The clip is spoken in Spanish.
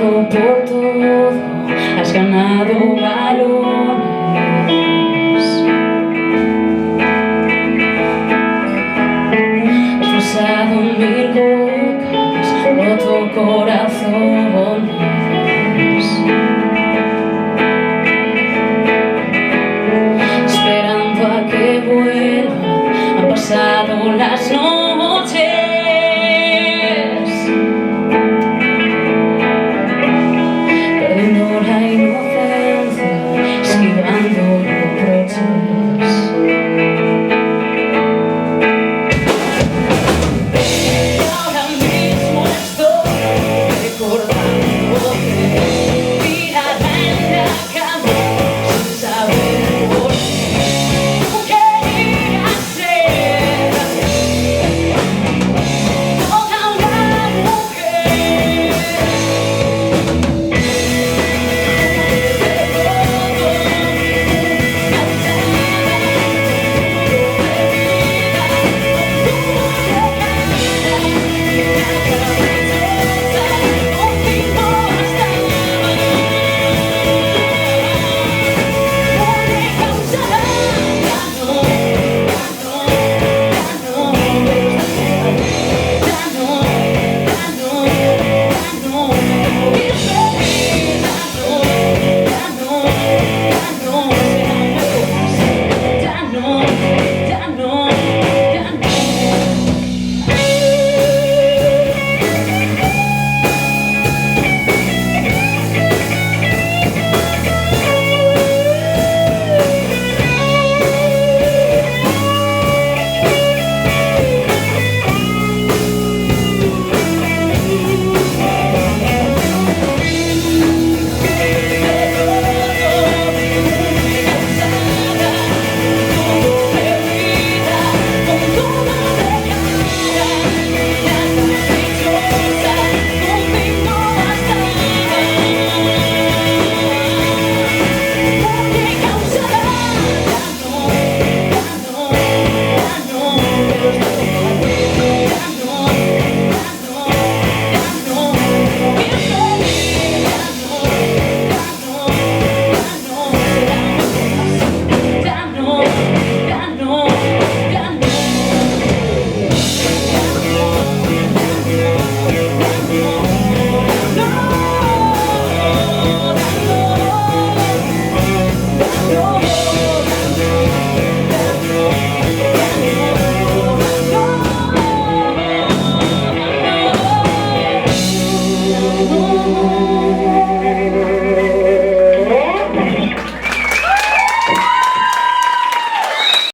luchado por todo, has ganado galones, has pasado 1000 bocas, roto corazones, esperando a que vuelva. Han pasado las noches, perdiendo la inocencia, esquivando reproches. Ahora mismo estoy recordando que tirada en la cama sin saber por qué. Quería ser toda una mujer. Oh,